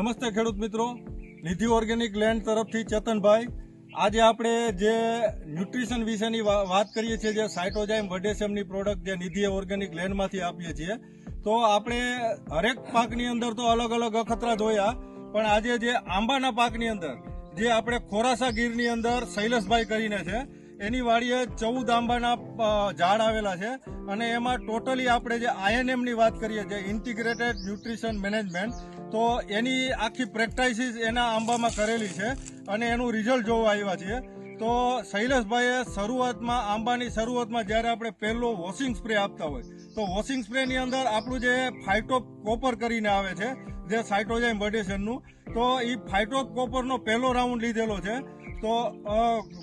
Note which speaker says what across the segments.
Speaker 1: નમસ્તે ખેડૂત મિત્રો, નિધિ ઓર્ગેનિક લેન્ડ તરફથી ચેતનભાઈ. આજે આપણે જે ન્યુટ્રિશન વિશેની વાત કરીએ છીએ, જે સાઇટોજાઇમ વડેસેમની પ્રોડક્ટ જે નિધિ ઓર્ગેનિક લેન્ડમાંથી આપીએ છીએ. તો આપણે હરેક પાકની અંદર તો અલગ અલગ અખતરા જોયા, પણ આજે જે આંબાના પાકની અંદર જે આપણે ખોરાસા ગીરની અંદર શૈલેષભાઈ કરીને છે, એની વાડીએ 14 આંબાના ઝાડ આવેલા છે અને એમાં ટોટલી આપણે જે INM ની વાત કરીએ છીએ, ઇન્ટિગ્રેટેડ ન્યુટ્રિશન મેનેજમેન્ટ, તો એની આખી પ્રેક્ટિસ એના આંબામાં કરેલી છે અને એનું રિઝલ્ટ જોવા આવ્યા છીએ. તો શૈલેષભાઈએ શરૂઆતમાં આંબાની શરૂઆતમાં જ્યારે આપણે પહેલો વોશિંગ સ્પ્રે આપતા હોય, તો વોશિંગ સ્પ્રેની અંદર આપણું જે ફાઇટો કોપર કરીને આવે છે, જે સાઇટોજાઇમ વડેસેમનું, તો એ ફાઇટો કોપરનો પહેલો રાઉન્ડ લીધેલો છે. તો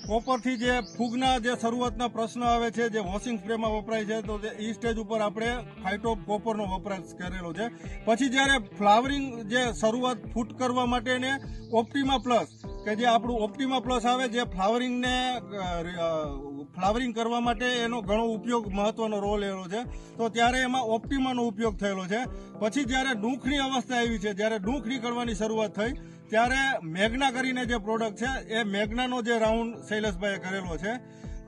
Speaker 1: કોપરથી જે ફૂગના જે શરૂઆતના પ્રશ્ન આવે છે, જે વોશિંગ સ્પ્રેમાં વપરાય છે, તો એ સ્ટેજ ઉપર આપણે ફાઇટો કોપરનો વપરાશ કરેલો છે. પછી જ્યારે ફ્લાવરિંગ જે શરૂઆત ફૂટ કરવા માટેને ઓપ્ટિમા પ્લસ, કે જે આપણું ઓપ્ટિમા પ્લસ આવે, જે ફ્લાવરિંગ કરવા માટે એનો ઘણો ઉપયોગ મહત્વનો રોલ એનો છે, તો ત્યારે એમાં ઓપ્ટિમાનો ઉપયોગ થયેલો છે. પછી જ્યારે ડૂંખની અવસ્થા આવી છે, જ્યારે ડૂંખ નીકળવાની શરૂઆત થઈ, ત્યારે મેગ્ના કરીને જે પ્રોડક્ટ છે, એ મેગ્નાનો જે રાઉન્ડ શૈલેષભાઈએ કરેલો છે.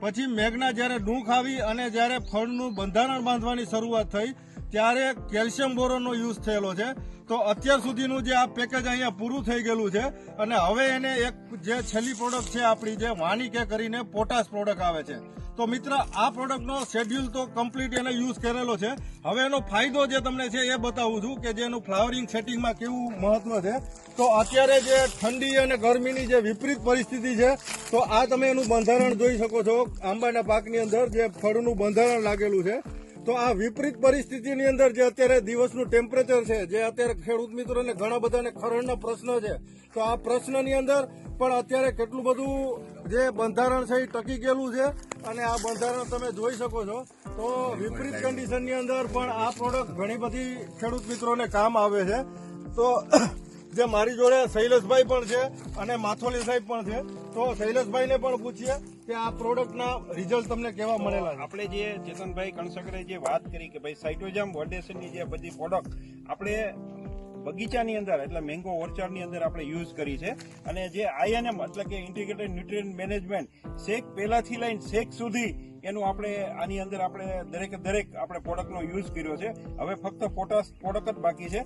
Speaker 1: પછી મેગ્ના જ્યારે ડૂંખ આવી અને જ્યારે ફળનું બંધારણ બાંધવાની શરૂઆત થઈ, ત્યારે કેલ્શિયમ બોરોનનો યુઝ થયેલો છે. તો અત્યાર સુધીનું જે આ પેકેજ અહીંયા પૂરું થઈ ગયેલું છે અને હવે એને એક જે છેલ્લી પ્રોડક્ટ છે આપણી, જે વાનિકે કરીને પોટાશ પ્રોડક્ટ આવે છે. તો મિત્ર, આ પ્રોડક્ટનો શેડ્યુલ તો કમ્પ્લીટ એને યુઝ કરેલો છે. હવે એનો ફાયદો જે તમને છે એ બતાવું છું કે જે એનું ફ્લાવરિંગ સેટિંગમાં કેવું મહત્વ છે. તો અત્યારે જે ઠંડી અને ગરમીની જે વિપરીત પરિસ્થિતિ છે, તો આ તમે એનું બંધારણ જોઈ શકો છો. આંબાના પાકની અંદર જે ફળનું બંધારણ લાગેલું છે, તો આ વિપરીત પરિસ્થિતિની અંદર જે અત્યારે દિવસનું ટેમ્પરેચર છે, જે અત્યારે ખેડૂત મિત્રોને ઘણા બધાને ખરણના પ્રશ્ન છે, તો આ પ્રશ્નની અંદર પણ અત્યારે કેટલું બધું જે બંધારણ છે એ ટકી ગયેલું છે અને આ બંધારણ તમે જોઈ શકો છો. તો વિપરીત કન્ડિશનની અંદર પણ આ પ્રોડક્ટ ઘણી બધી ખેડૂત મિત્રોને કામ આવે છે. તો જે મારી જોડે શૈલેષભાઈ પણ છે અને માથોલી સાહેબ પણ છે, તો શૈલેષભાઈને પણ પૂછીએ કે આ પ્રોડક્ટના રિઝલ્ટ તમને કેવા મળેલા છે.
Speaker 2: આપણે જે ચેતનભાઈ કણસકરે જે વાત કરી કે ભાઈ સાઇટોજાઇમ વડેસેમની જે બધી પ્રોડક્ટ આપણે બગીચાની અંદર એટલે મેંગો ઓર્ચાર્ડની અંદર આપણે યુઝ કરી છે, અને જે INM એટલે કે ઇન્ટિગ્રેટેડ ન્યુટ્રિશન મેનેજમેન્ટ, શેક પહેલાથી લઈને શેક સુધી એનું આપણે આની અંદર આપણે દરેક આપણે પ્રોડક્ટનો યુઝ કર્યો છે. હવે ફક્ત પોટાશ પ્રોડક્ટ જ બાકી છે.